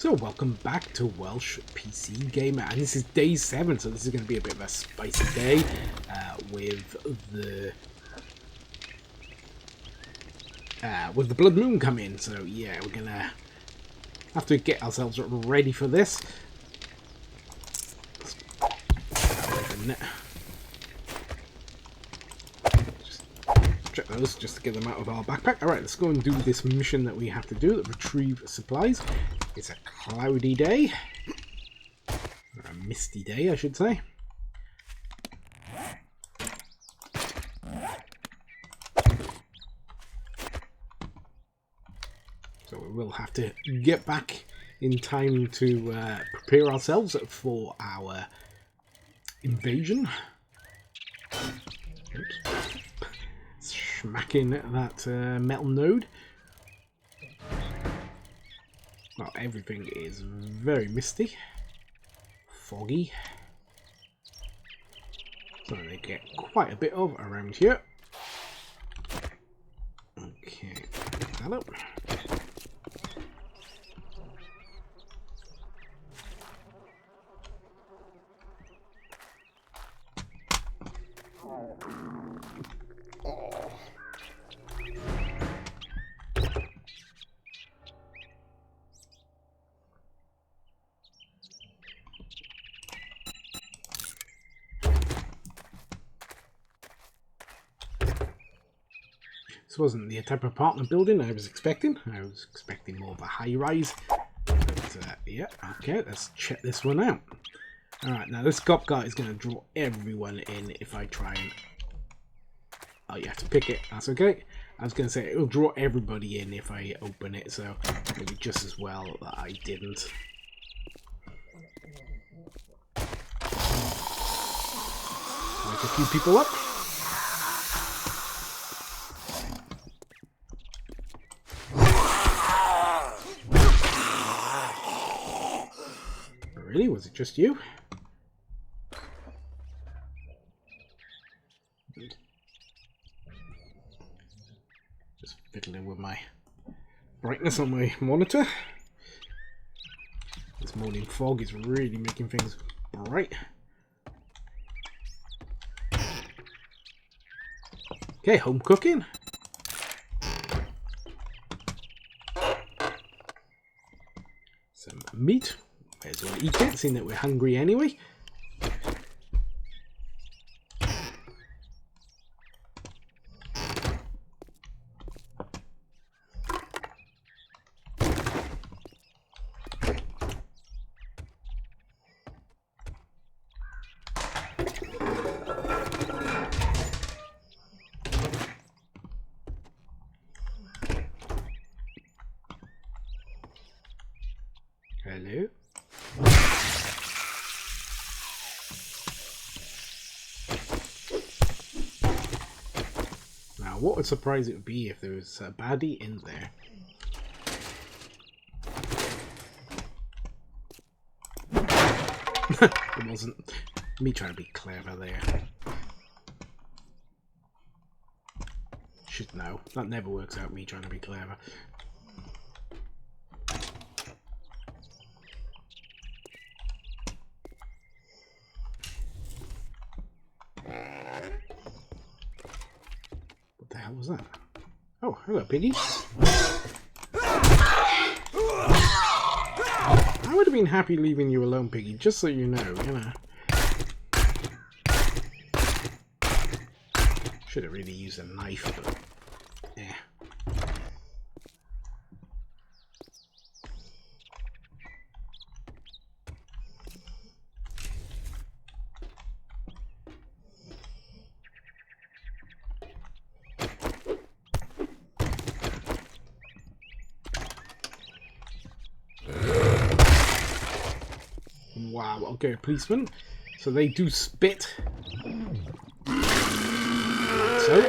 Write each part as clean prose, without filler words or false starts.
So welcome back to Welsh PC Gamer, and this is day 7, so this is going to be a bit of a spicy day with the blood moon coming. So yeah, we're gonna have to get ourselves ready for this. Just check those just to get them out of our backpack. All right, let's go and do this mission that we have to do: retrieve supplies. It's a cloudy day, or a misty day, I should say. So we will have to get back in time to prepare ourselves for our invasion. Oops. Smacking that metal node. Well, everything is very misty, foggy, so they get quite a bit of around here. Okay, pick that up. This wasn't the type of apartment building I was expecting. I was expecting more of a high-rise. But yeah, okay, let's check this one out. Alright, now this cop guy is going to draw everyone in if I try and... Oh, you have to pick it. That's okay. I was going to say, it'll draw everybody in if I open it, so maybe just as well that I didn't. Wake a few people up. Really? Was it just you? Just fiddling with my brightness on my monitor. This morning fog is really making things bright. Okay, home cooking. Some meat. May as well eat it, seeing that we're hungry anyway. Hello. Now, what a surprise it would be if there was a baddie in there. It wasn't me trying to be clever there. Should know. That never works out, me trying to be clever. What the hell was that? Oh, hello, piggy. I would have been happy leaving you alone, piggy, just so you know, Should have really used a knife, but yeah. Wow, okay, policeman. So they do spit. So.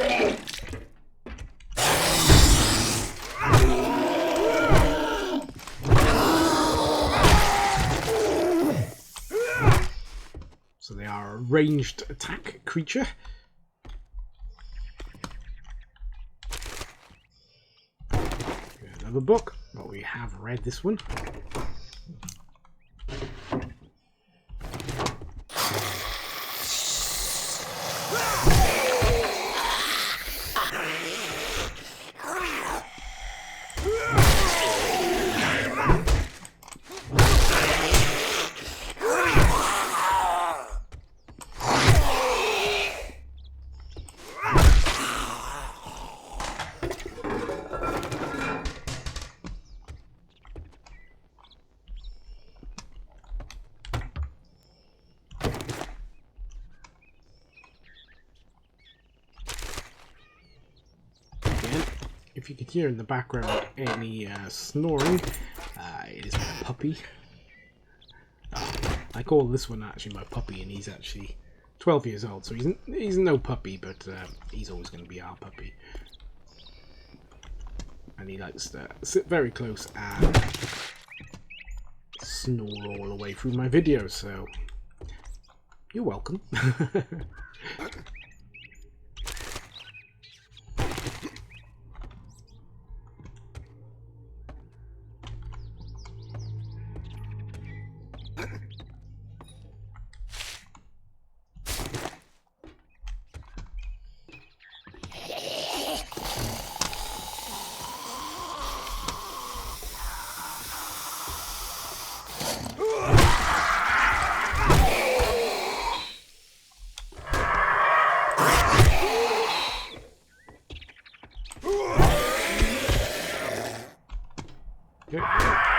So they are a ranged attack creature. Another book. Well, we have read this one. If you could hear in the background any snoring, it is my puppy. I call this one actually my puppy, and he's actually 12 years old, so he's no puppy, but he's always going to be our puppy. And he likes to sit very close and snore all the way through my videos, so you're welcome.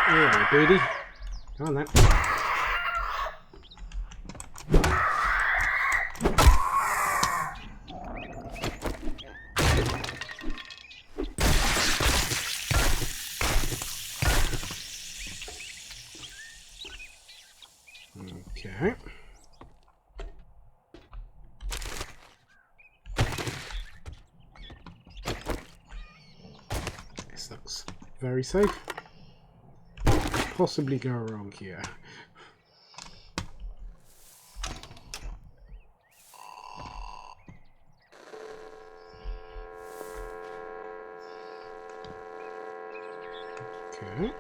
Yeah, baby. Come on then. Okay. This looks very safe. Possibly go wrong here. Okay.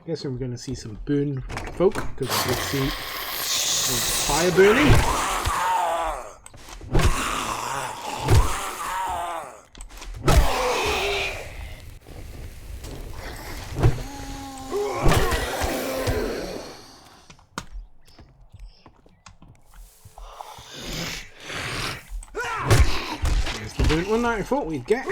Guess we're going to see some burn folk, because I did see fire burning. There's the burnt one that I thought we'd get.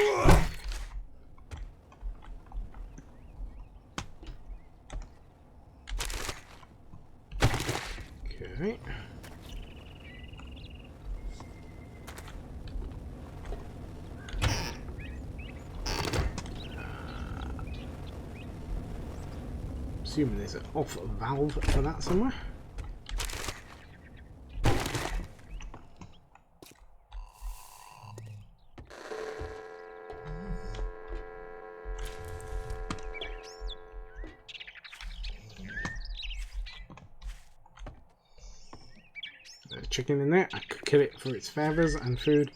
Okay. Assuming there's an off valve for that somewhere. There's chicken in there. I could kill it for its feathers and food,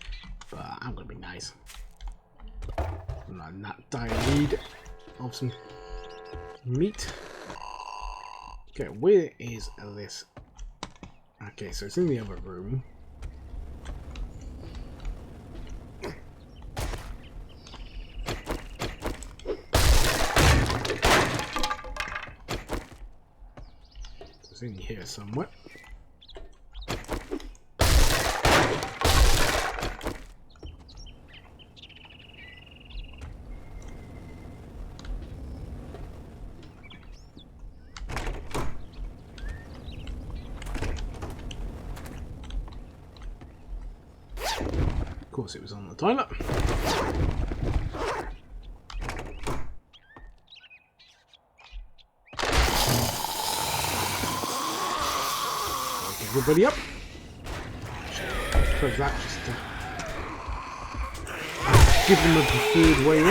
but I'm gonna be nice. I'm not in that dire need of some meat. Okay, where is this? Okay, so it's in the other room. It's in here somewhere. Of course it was on the toilet. Wake everybody up. Close that just to give them a preferred way in.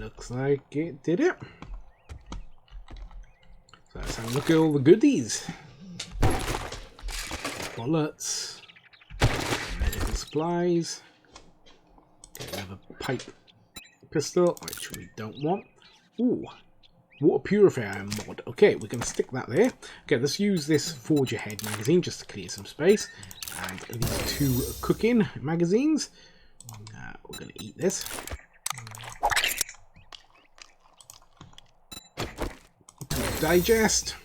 looks like it did it. So let's have a look at all the goodies. Bullets, medical supplies, okay, another pipe pistol, which we don't want. Ooh, water purifier mod. Okay, we're going to stick that there. Okay, let's use this Forge Ahead magazine just to clear some space. And these 2 cooking magazines. We're going to eat this. Digest.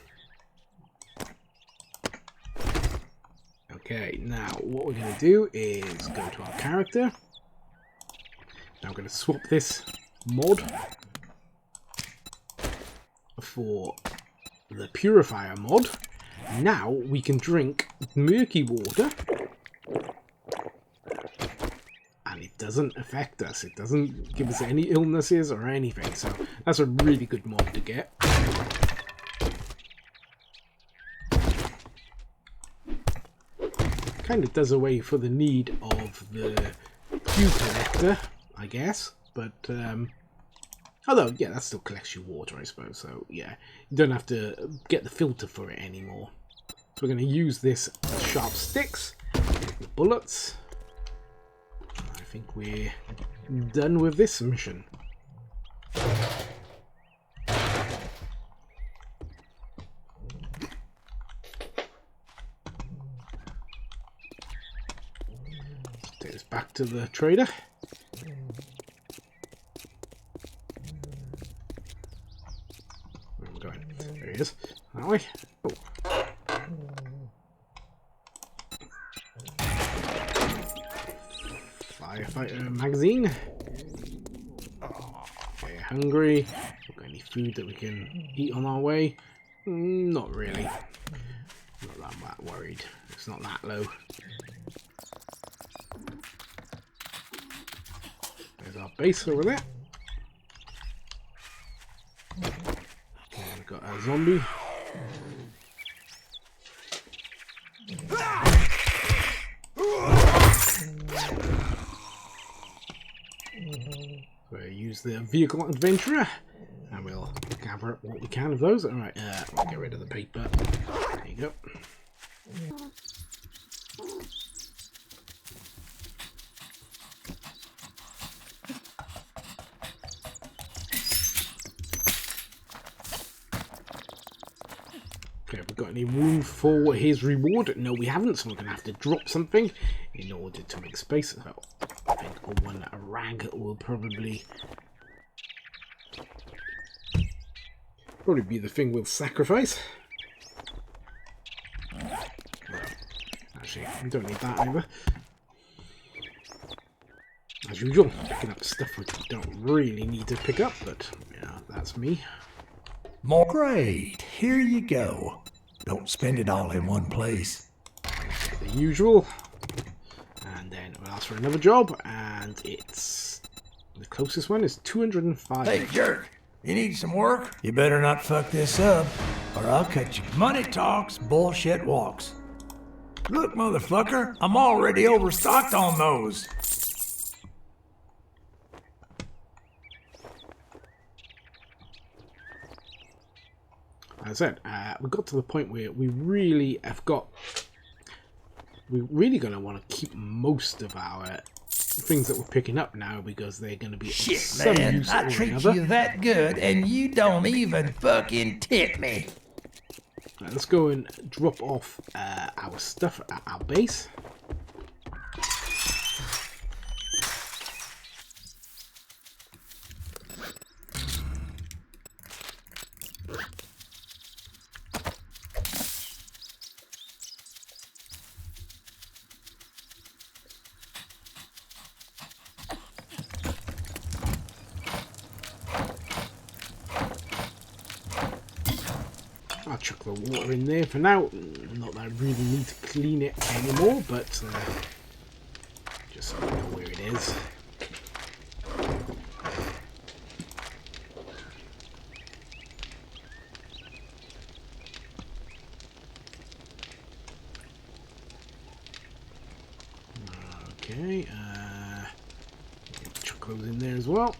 Okay, now what we're going to do is go to our character. Now I'm going to swap this mod for the purifier mod. Now we can drink murky water and it doesn't affect us. It doesn't give us any illnesses or anything. So that's a really good mod to get. Kind of does away for the need of the Q collector, I guess. But although, yeah, that still collects you water, I suppose. So, yeah, you don't have to get the filter for it anymore. So we're going to use this sharp sticks, the bullets. I think we're done with this mission. Let's take this back to the trader. There he is. That way. Oh. Firefighter magazine. Okay, hungry. Got any food that we can eat on our way? Not really. Not that worried. It's not that low. There's our base over there. Got a zombie. So use the vehicle adventurer and we'll gather what we can of those. Alright, we'll get rid of the paper. There you go. Okay, have we got any room for his reward? No, we haven't, so we're going to have to drop something in order to make space. So I think one rag will probably be the thing we'll sacrifice. Well, actually, we don't need that either. As usual, picking up stuff we don't really need to pick up, but yeah, that's me. More great. Here you go. Don't spend it all in one place. The usual. And then we'll ask for another job, and it's the closest one is 205. Hey, jerk. You need some work? You better not fuck this up, or I'll cut you. Money talks, bullshit walks. Look, motherfucker, I'm already overstocked on those. As I said, we got to the point where we really we're really going to want to keep most of our things that we're picking up now because they're going to be shit, some man. use I or treat another. you that good, and you don't even fucking tip me. Right, let's go and drop off our stuff at our base. I'll chuck the water in there for now. Not that I really need to clean it anymore, but just so I know where it is. Okay, chuck those in there as well.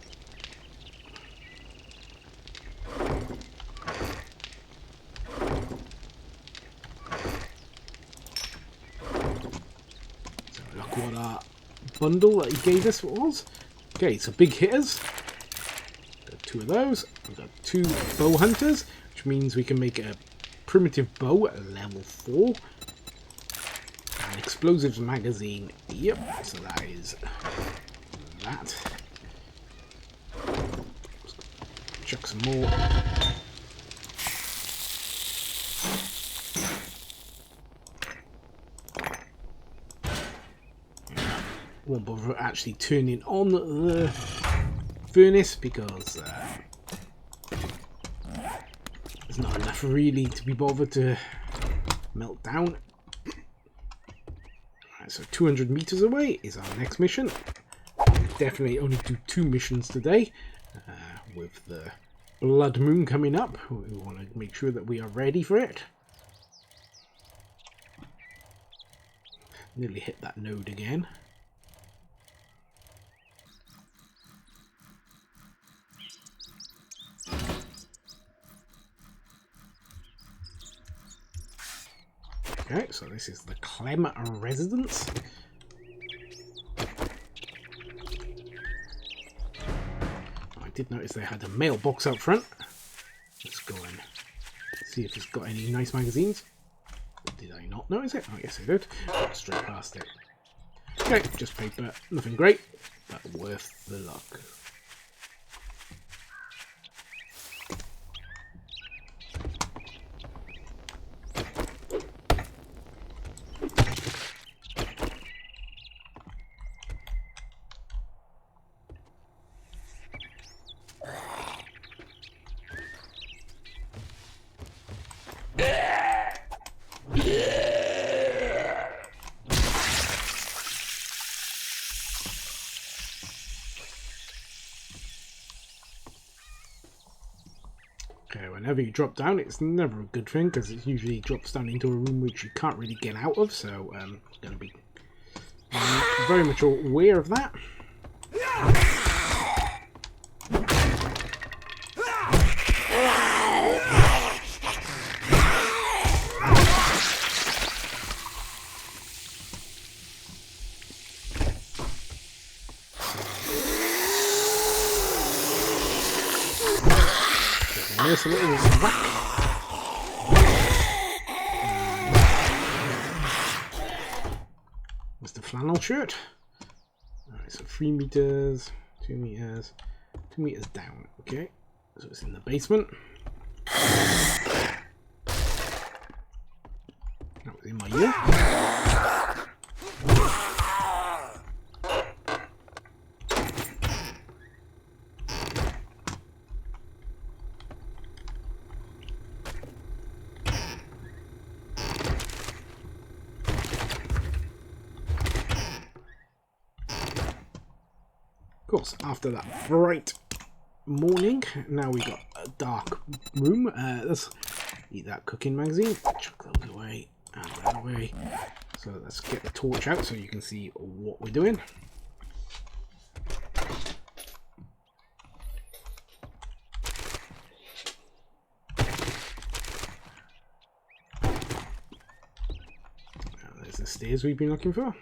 bundle that he gave us was. Okay, so big hitters. Got 2 of those. We've got 2 bow hunters, which means we can make a primitive bow at level 4. An explosives magazine. Yep, so that is that. Chuck some more. Won't bother actually turning on the furnace because there's not enough really to be bothered to melt down. Right, so 200 meters away is our next mission. We'll definitely only do 2 missions today. With the blood moon coming up, we want to make sure that we are ready for it. Nearly hit that node again. Okay, so this is the Clem residence. I did notice they had a mailbox out front. Let's go and see if it's got any nice magazines. Did I not notice it? Oh, yes I did. Got straight past it. Okay, just paper. Nothing great, but worth the look. Okay, whenever you drop down, it's never a good thing because it usually drops down into a room which you can't really get out of. So I'm going to be very much aware of that. Nice little whack. That's the flannel shirt. Alright, so 3 meters, 2 meters, 2 meters down. Okay, so it's in the basement. That was in my ear. Of course, after that bright morning, now we got a dark room. Let's eat that cooking magazine, chuck those away, and that away. So let's get the torch out so you can see what we're doing. There's the stairs we've been looking for.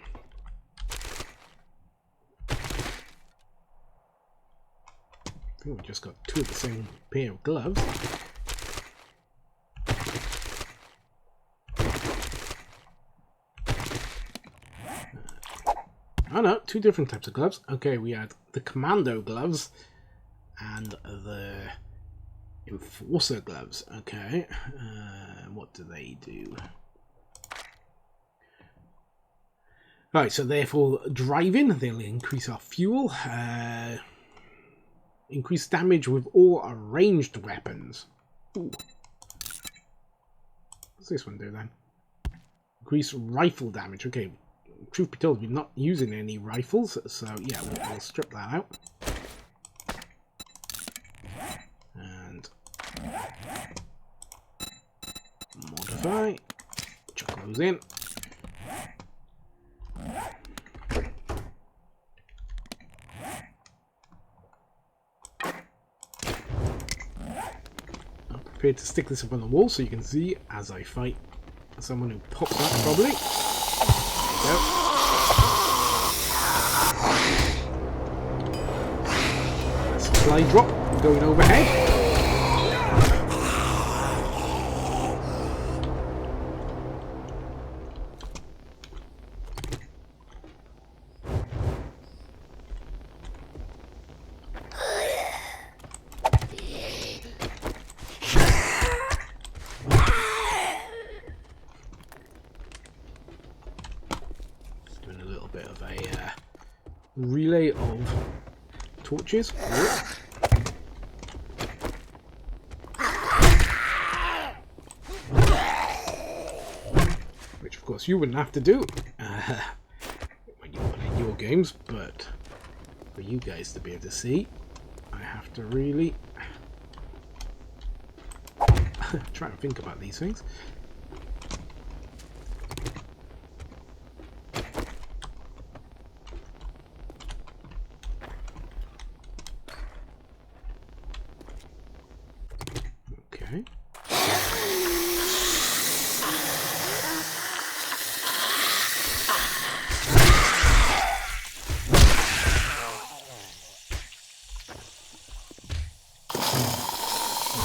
We've just got 2 of the same pair of gloves. Oh no, 2 different types of gloves. Okay, we had the commando gloves and the enforcer gloves. Okay, what do they do? Right, so therefore driving, they'll increase our fuel. Increase damage with all ranged weapons. Ooh. What's this one do then? Increase rifle damage. Okay, truth be told, we're not using any rifles, so yeah, we'll strip that out. And modify. Chuck those in. Prepared to stick this up on the wall so you can see as I fight someone who pops up probably. There we supply drop going overhead. Doing a little bit of a relay of torches. Which of course you wouldn't have to do when you're playing your games, but for you guys to be able to see, I have to really try and think about these things. Okay.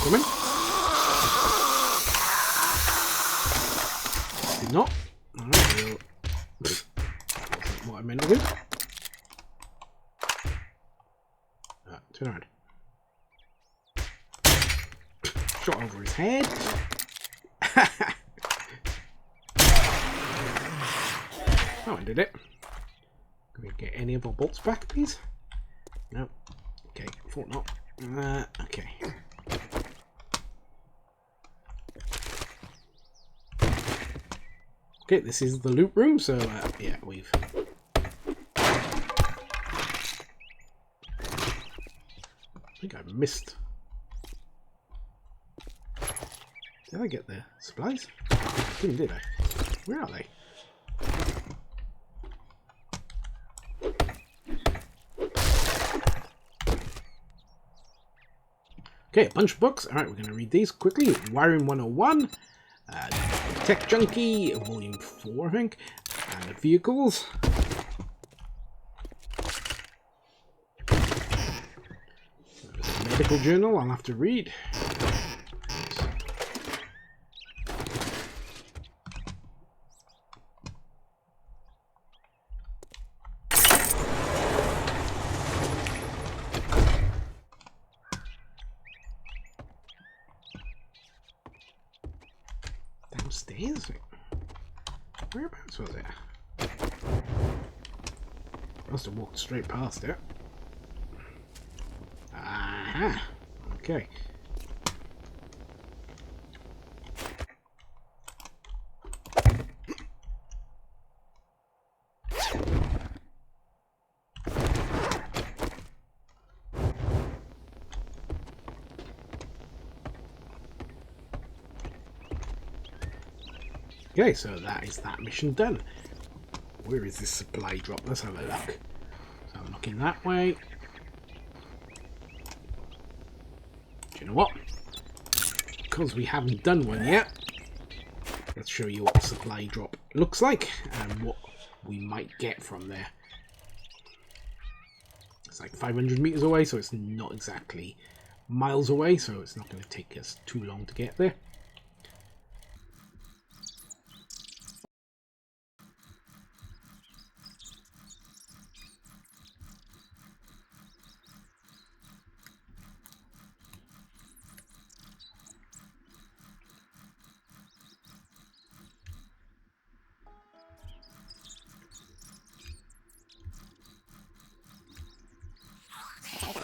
Coming. Did not. Alright, well, wasn't what I meant to do. Turn around. Shot over his head. That one did it. Can we get any of our bolts back, please? No. Okay, thought not. Okay. Okay, this is the loot room, so yeah, we've... I think I missed... Did I get the supplies? I didn't, did I? Where are they? Okay, a bunch of books. Alright, we're going to read these quickly. Wiring 101. Tech Junkie, Volume 4, I think. And the vehicles. There's a medical journal I'll have to read. Downstairs? Whereabouts was it? Must have walked straight past it. Aha! Okay. Okay, so that is that mission done. Where is this supply drop? Let's have a look. So I'm looking that way. Do you know what? Because we haven't done one yet, let's show you what the supply drop looks like and what we might get from there. It's like 500 meters away, so it's not exactly miles away, so it's not going to take us too long to get there.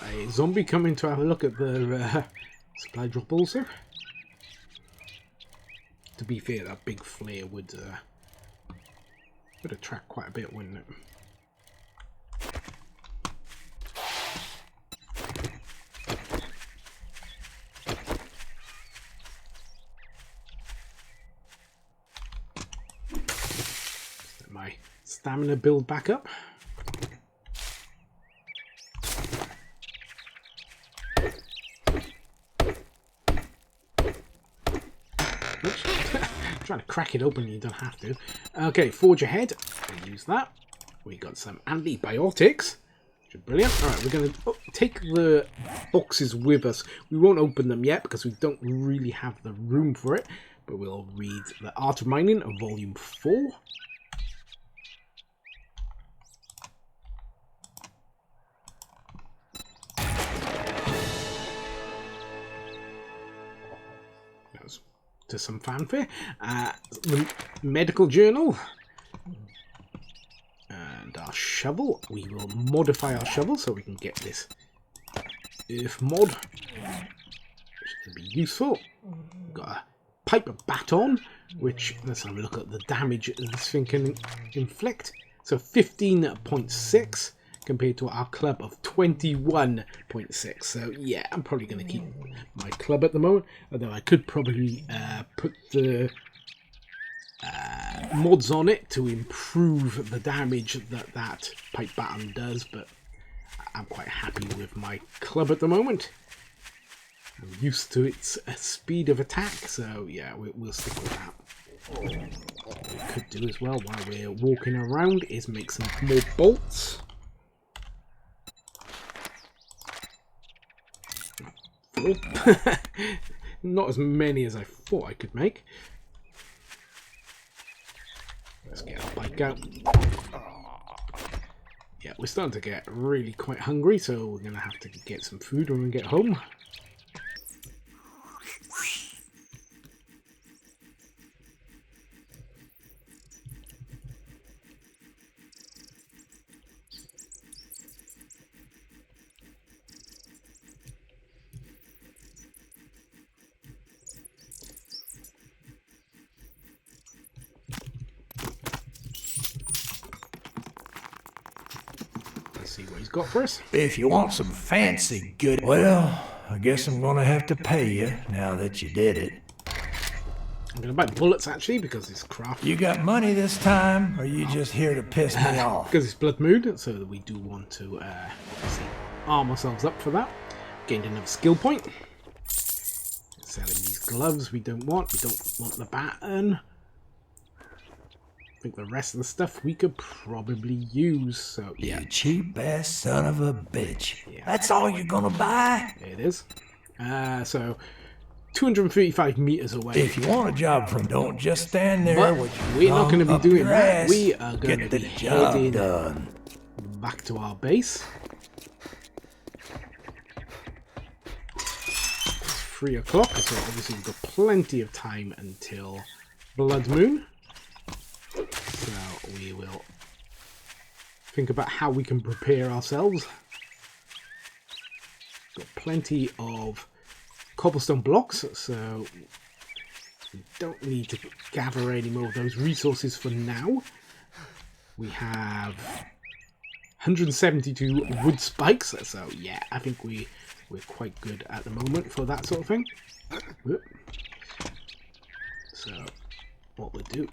A zombie coming to have a look at the supply drop also. To be fair, that big flare would attract quite a bit, wouldn't it? Let my stamina build back up. Trying to crack it open, you don't have to. Okay, forge ahead. We'll use that. We got some antibiotics. Brilliant. Alright, we're going to take the boxes with us. We won't open them yet because we don't really have the room for it. But we'll read The Art of Mining, Volume 4. To some fanfare. The medical journal. And our shovel. We will modify our shovel so we can get this earth mod, which can be useful. We've got a pipe baton, which, let's have a look at the damage this thing can inflict. So 15.6 compared to our club of 21.6. So yeah, I'm probably going to keep my club at the moment, although I could probably put the mods on it to improve the damage that pipe baton does, but I'm quite happy with my club at the moment. I'm used to its speed of attack, so yeah, we'll stick with that. What we could do as well while we're walking around is make some more bolts. Not as many as I thought I could make. Let's get our bike out. Yeah, we're starting to get really quite hungry, so we're going to have to get some food when we get home. See what he's got for us. If you want some fancy good... Well, I guess I'm gonna have to pay you now that you did it. I'm going to buy bullets, actually, because it's craft. You got money this time, or are you just here to piss me off? Because it's blood moon, so we do want to obviously arm ourselves up for that. Gained another skill point. Selling these gloves we don't want. We don't want the baton. I think the rest of the stuff we could probably use, so yeah. You cheap ass son of a bitch. Yeah. That's all you're gonna buy? It is. So 235 meters away. If you want a job from, don't just stand there. But we're not going to be doing that. Ass. We are going to be heading done. back to our base. It's 3 o'clock, so obviously we've got plenty of time until blood moon. So we will think about how we can prepare ourselves. Got plenty of cobblestone blocks, so we don't need to gather any more of those resources for now. We have 172 wood spikes, so yeah, I think we're quite good at the moment for that sort of thing. So what we'll do,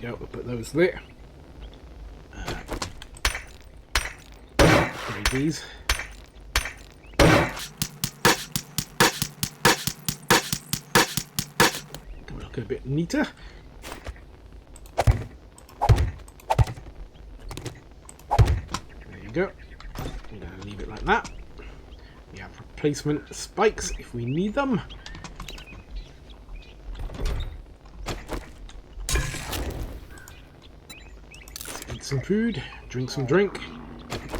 we'll put those there. Grade these. Look a bit neater. There you go. I'm going to leave it like that. We have replacement spikes if we need them. Some food, drink some drink,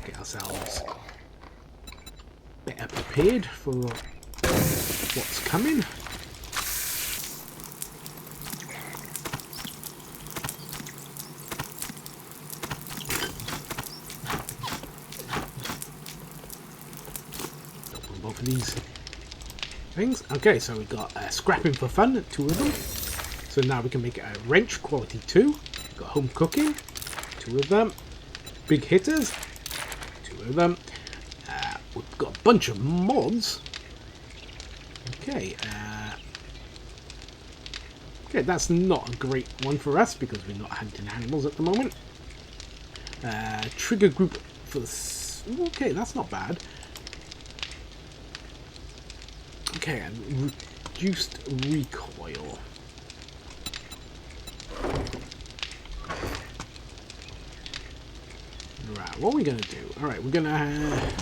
get ourselves better prepared for what's coming. Open both of these things. Okay, so we've got scrapping for fun, 2 of them. So now we can make a wrench quality 2. We've got home cooking. 2 of them. Big hitters. 2 of them. We've got a bunch of mods. Okay. Okay, that's not a great one for us because we're not hunting animals at the moment. Trigger group for the... Okay, that's not bad. Okay, and reduced recoil. Right, what are we going to do? Alright, we're going to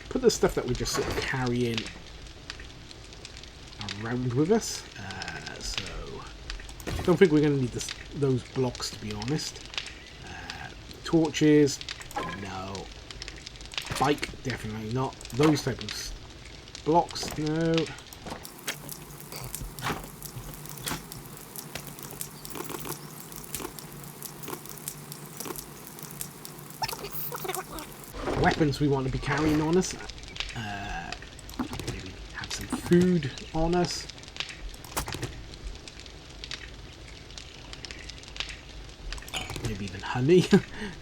put the stuff that we're just sort of carrying around with us. So, I don't think we're going to need those blocks, to be honest. Torches, no. Bike, definitely not. Those type of blocks, no. Weapons we want to be carrying on us. Maybe have some food on us. Maybe even honey,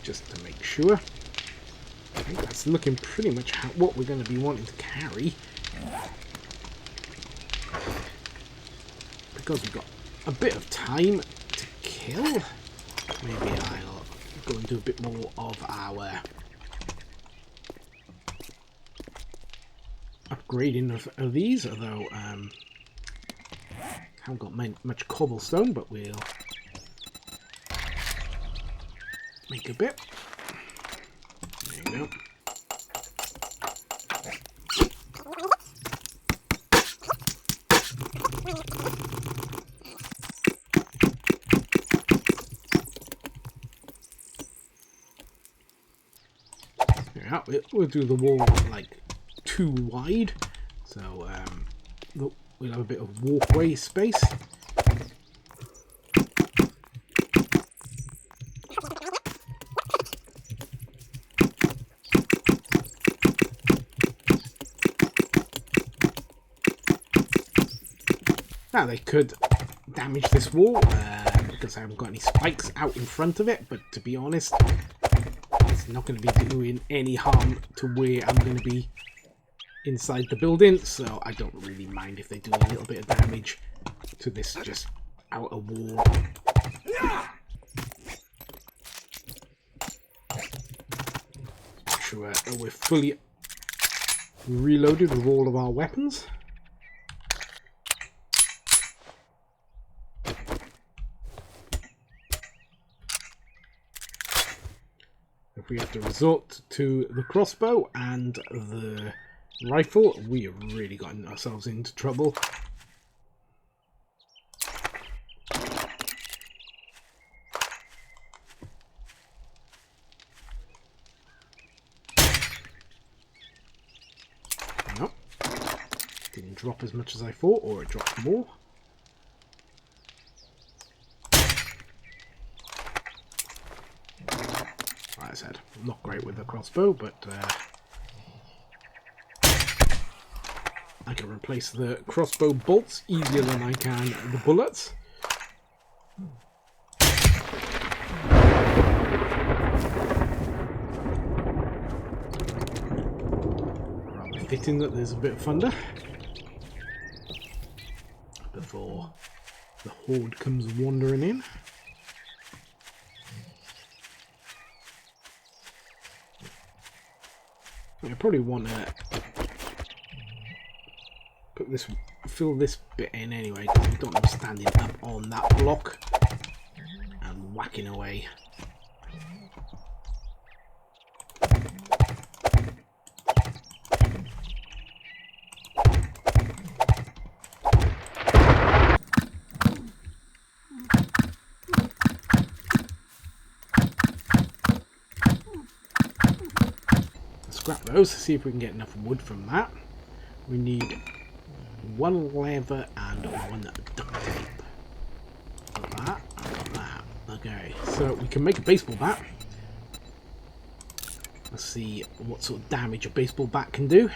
just to make sure. I think that's looking pretty much what we're going to be wanting to carry. Because we've got a bit of time to kill, maybe I'll go and do a bit more of our upgrading of these, although haven't got much cobblestone, but we'll make a bit. There you go. Yeah, we'll do the wall like too wide, so we'll have a bit of walkway space. Now they could damage this wall because I haven't got any spikes out in front of it, but to be honest, it's not going to be doing any harm to where I'm going to be inside the building, so I don't really mind if they do a little bit of damage to this just outer wall. Make sure that we're fully reloaded with all of our weapons. If we have to resort to the crossbow and the rifle, we have really gotten ourselves into trouble. Nope. Didn't drop as much as I thought, or it dropped more. Like I said, not great with the crossbow, but I can replace the crossbow bolts easier than I can the bullets. Rather fitting that there's a bit of thunder before the horde comes wandering in. I probably want to put this, fill this bit in anyway, because we don't have standing up on that block and whacking away. Scrap those to see if we can get enough wood from that. We need one leather and one duct tape. Got that, I got that. Okay, so we can make a baseball bat. Let's see what sort of damage a baseball bat can do.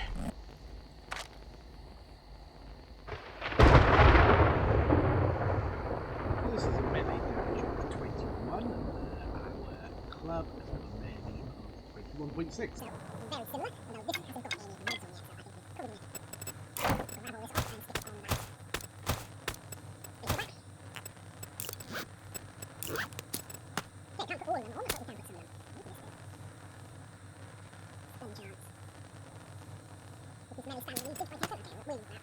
This is a melee damage of 21. Our club is a melee of 21.6. Very similar, although this hasn't got any mods on yet, so I think we've probably unravel this off and stick it on that. Yeah, can't put all of them on, I thought we can put some of them. Spin chance. This is melee standard uses, I can put, okay, we'll use that.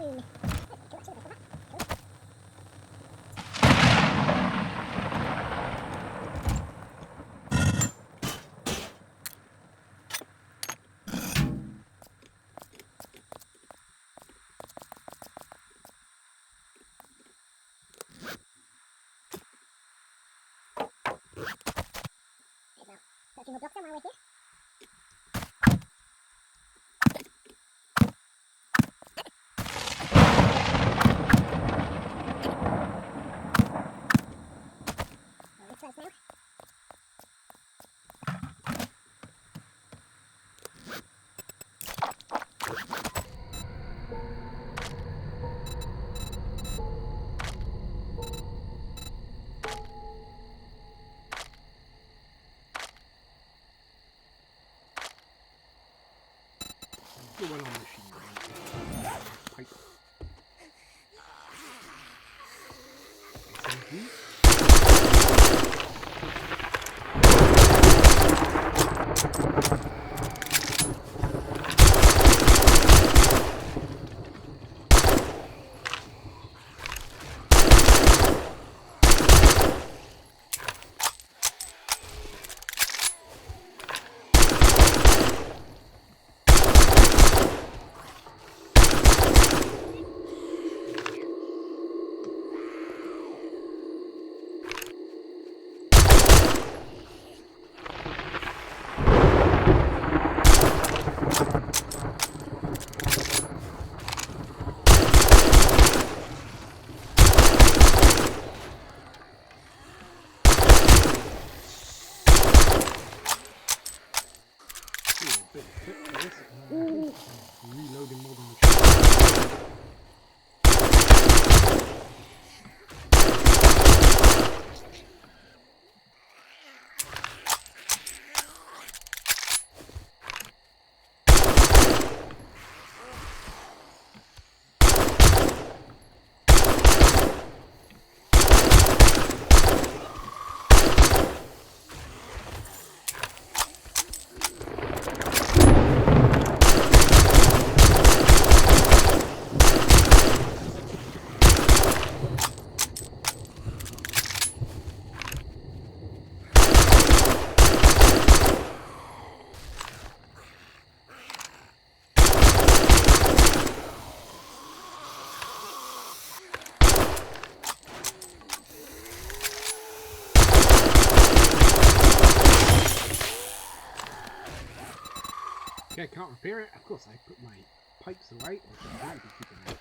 bloodmoon. Got a few more blocks on my way here. Oh, it's close now. Still well on the machine gun. Pipe. SMG. Reloading more than we should. Okay, I can't repair it. Of course, I put my pipes away, which I'm going to be keeping out.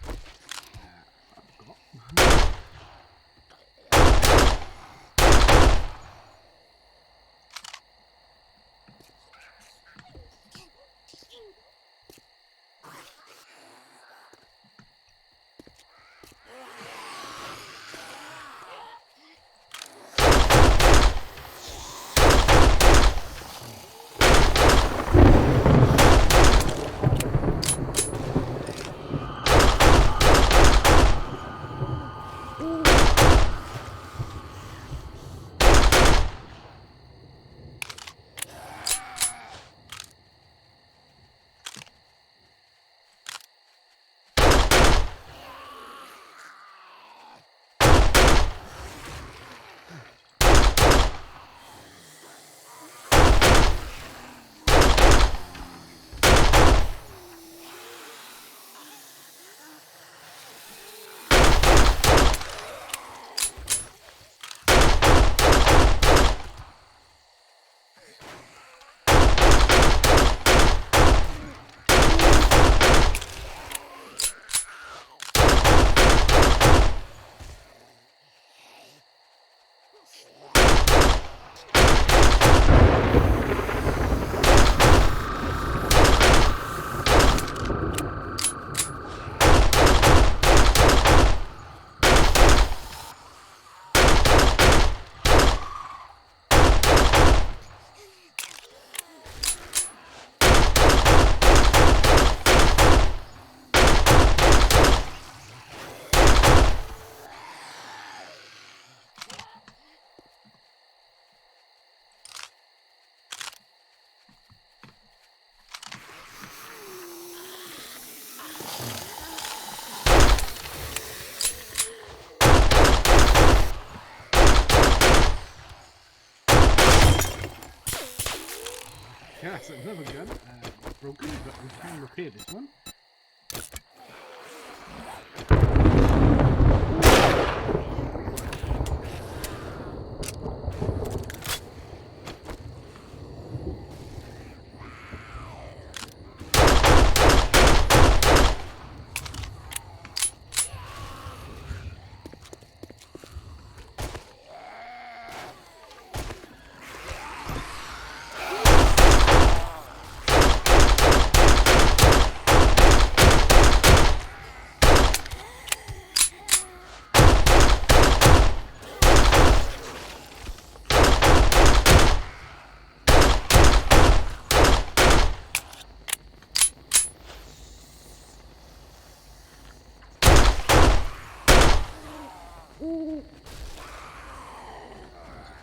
I forgot. Okay, that's another gun. Broken, but we can repair this one.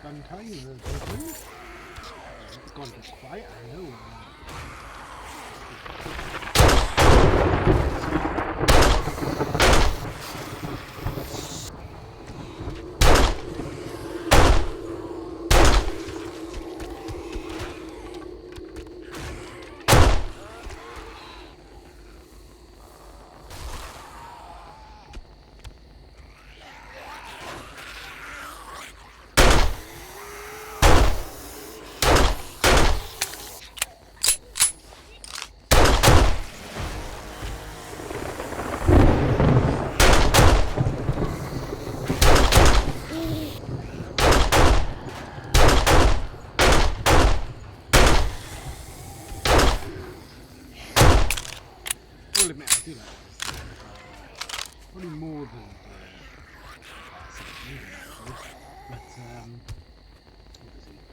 Gun time, it's gone just quiet, I know. I'll admit I do like this. Probably more than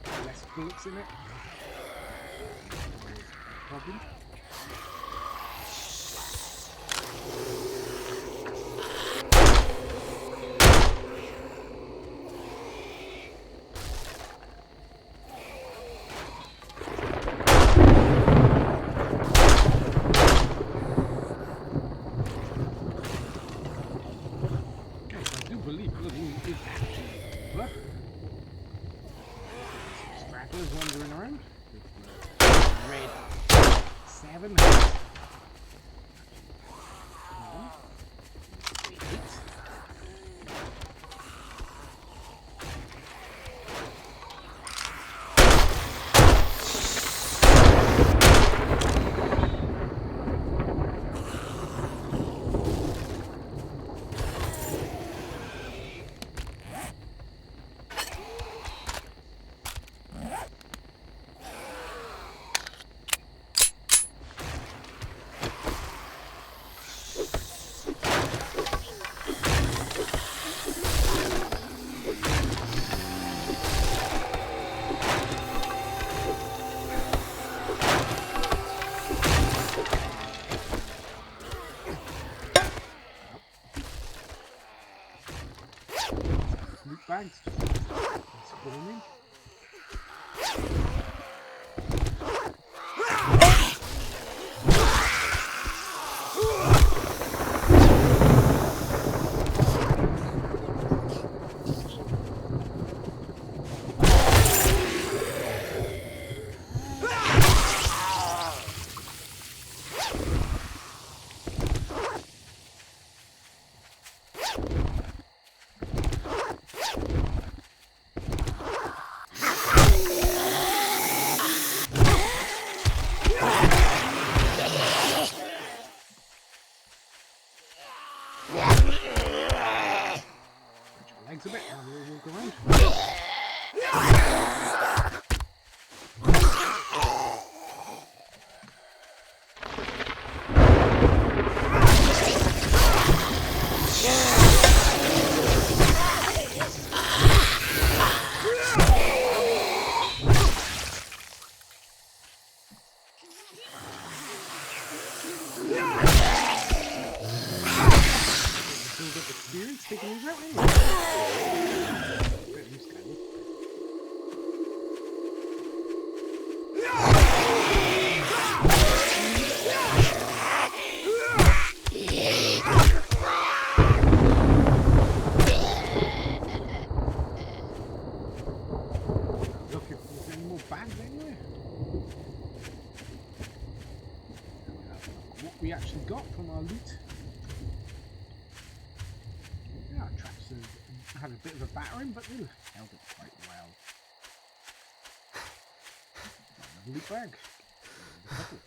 but less bullets in it. Problem. Stragglers wandering around. Red 7. 8. Loot bags. Spawning. Legs a bit and we'll walk around. Build up experience taking these out anyway. Bit used to it. Look if there's any more bags anywhere. actually got from our loot. Yeah, our traps have had a bit of a battering, but they've held it quite well. Another loot bag. A couple.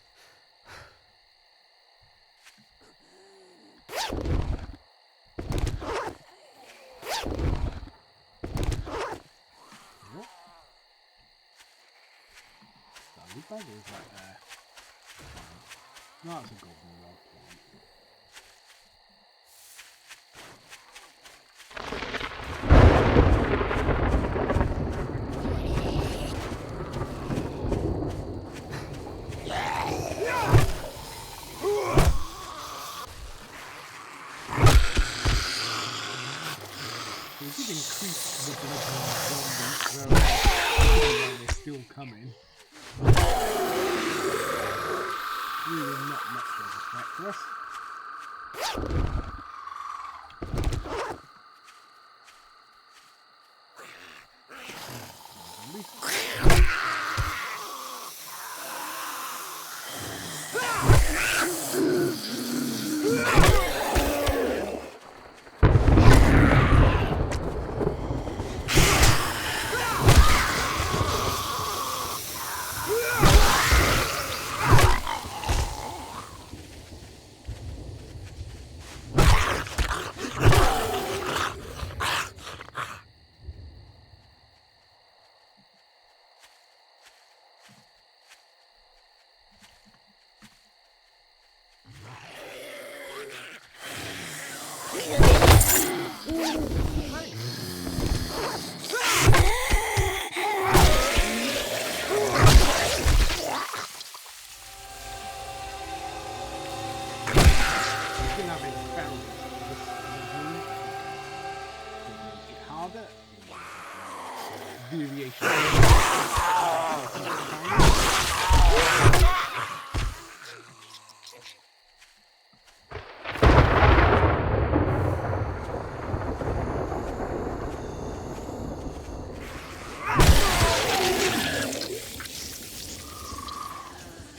Loot bag or is that no, it's a golden rod plant. We did increase the bloodmoon zombies, so they're still coming. Really not much of a threat to us.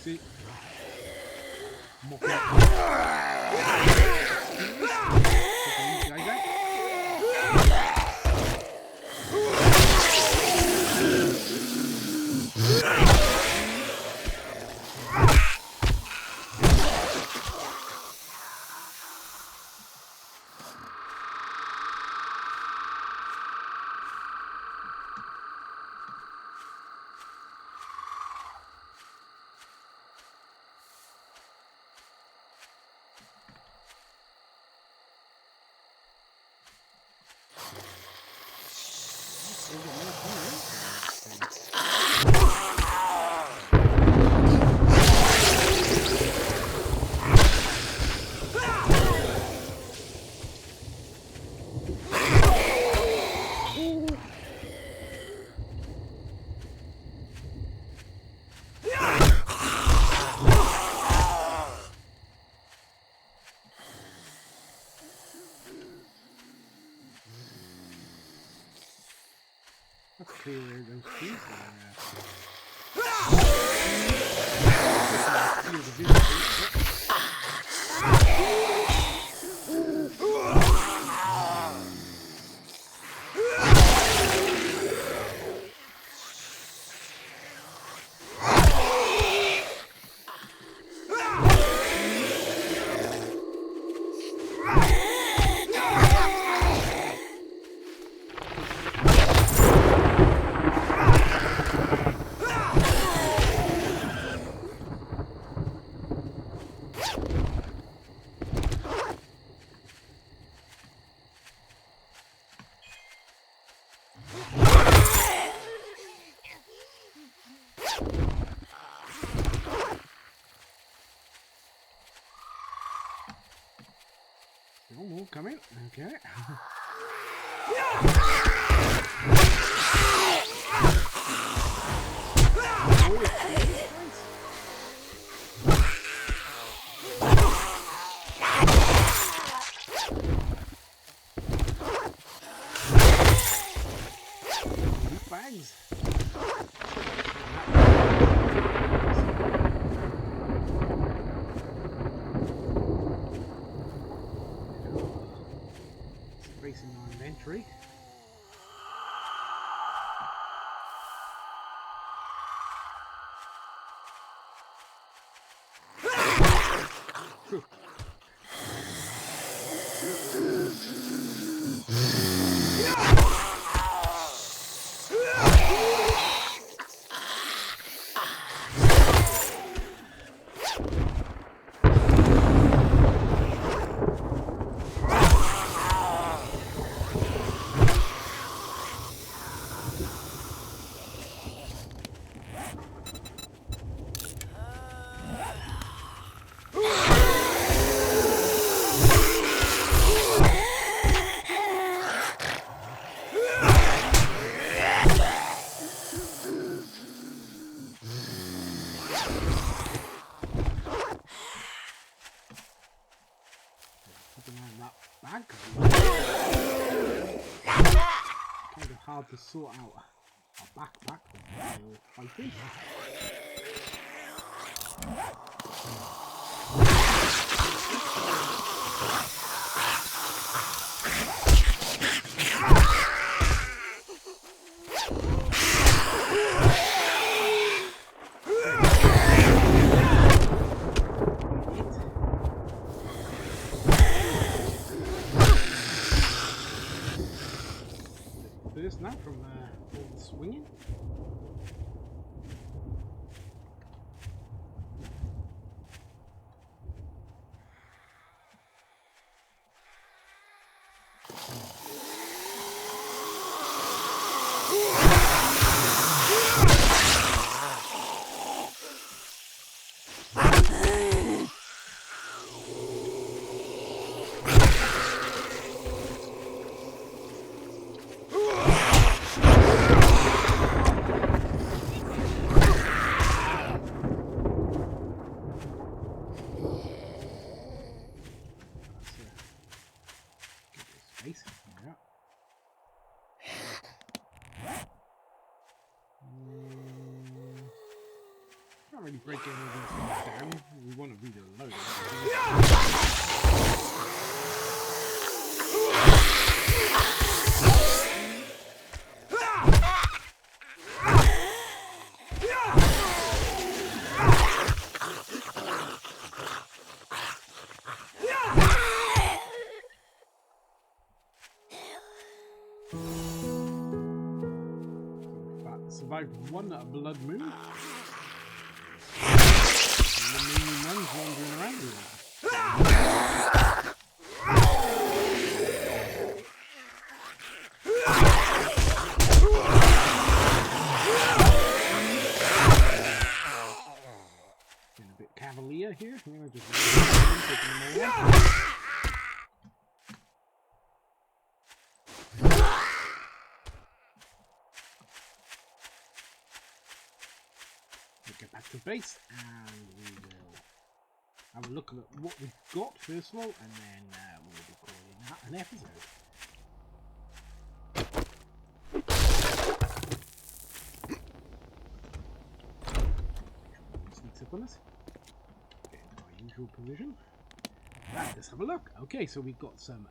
See? More Let's clear those trees. Oh, come in. Okay. Bags. inventory. Keep an eye on that bag. Kind of hard to sort out a backpack while fighting. This now from all the swinging. Can't really break any of these things down. We want to reload it. Survived one blood moon. And the remaining ones wandering around with it. Being a bit cavalier here. You know, just taking them all out. Get back to base and we will have a look at what we've got first of all, and then we'll be calling that an episode. Sneaks up on us. Get into our usual position. Right, let's have a look. Okay, so we've got some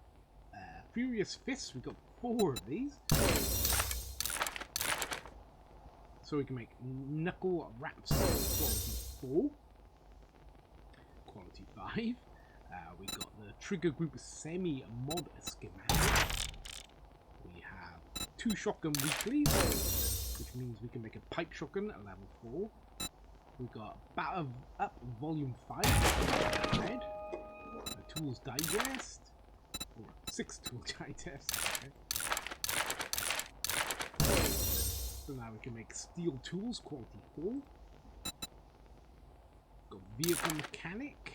Furious Fists. We've got 4 of these. So we can make knuckle wraps quality 4, quality 5. We got the trigger group semi mod schematic. We have 2 shotgun weeklies, which means we can make a pipe shotgun at level 4. We got Batter Up Volume 5 red, a Tools Digest, or 6 Tool Digest. Okay. So now we can make steel tools, quality 4. Got vehicle mechanic.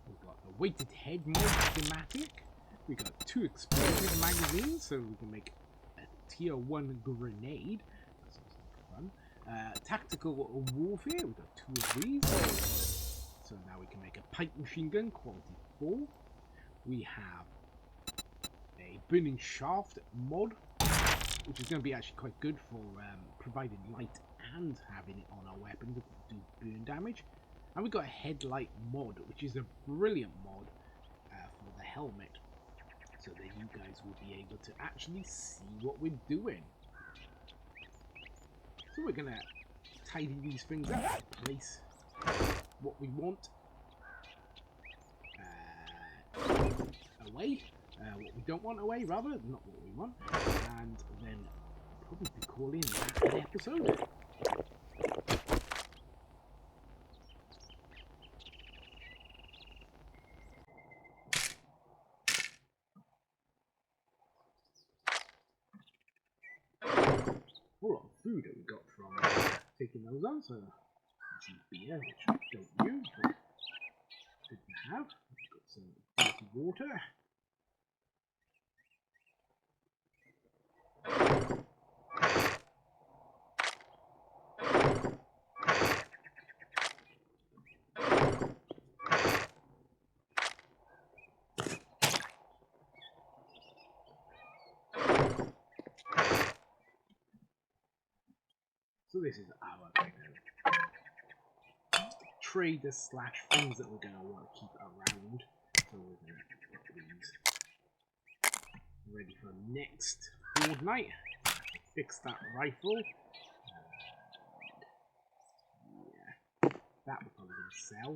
We've got a weighted head mod schematic. We got 2 explosive magazines, so we can make a tier 1 grenade. That sounds like fun. Tactical warfare. We've got 2 of these. So now we can make a pipe machine gun, quality 4. We have a burning shaft mod, which is going to be actually quite good for providing light and having it on our weapon to do burn damage. And we've got a headlight mod, which is a brilliant mod for the helmet. so that you guys will be able to actually see what we're doing. So we're gonna tidy these things up, place what we want away, what we don't want away, rather, not what we want, and then probably call in that an episode. A lot of food that we got from taking those on, so some beer, which I don't use, but good to have. We've got some dirty water. So this is our kind of trader slash things that we're going to want to keep around. So we're going to get these ready for next fortnight. Fix that rifle. Yeah, that we're probably going to sell.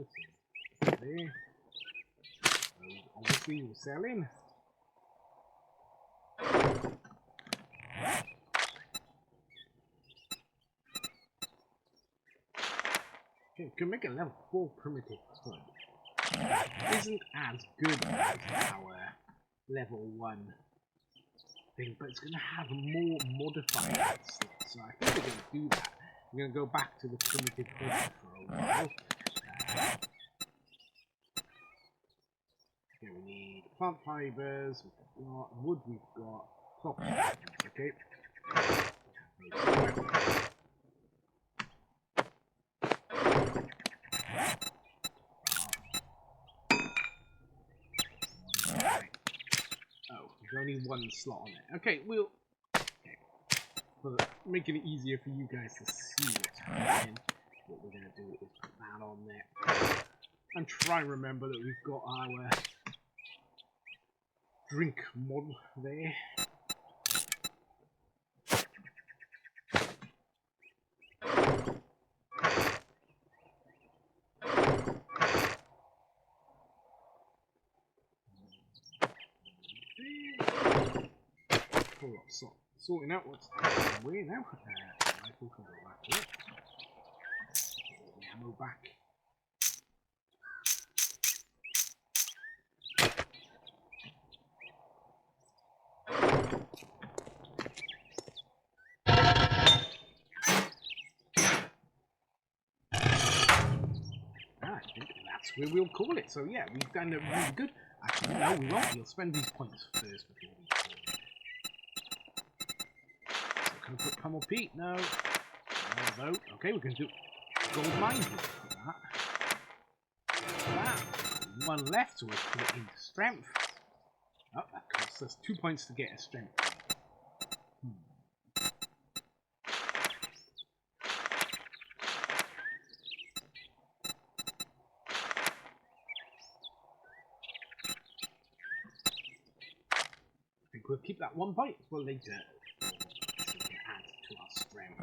So there. So obviously we're selling. Okay, can make a level 4 primitive hood. Isn't as good as our level 1 thing, but it's going to have more modifiers. So I think we're going to do that. We're going to go back to the primitive hood for a while. Okay, we need plant fibers, we've got wood, we've got cloth. Okay. There's only one slot on it. Okay, we'll making it easier for you guys to see what's happening. What we're gonna do is put that on there. And try and remember that we've got our drink model there. Sorting out what's where now. Rifle can go back there. The ammo back. I think that's where we'll call it. So yeah, we've done it really good. Actually, no, we won't. We'll spend these points first before we call it. So can we put Pummel Peat? No. No vote. Okay, we can do gold mine. Put that. One left, so we'll put it into strength. Oh, that costs us 2 points to get a strength. I think we'll keep that 1 point for later. So we can add to our strength.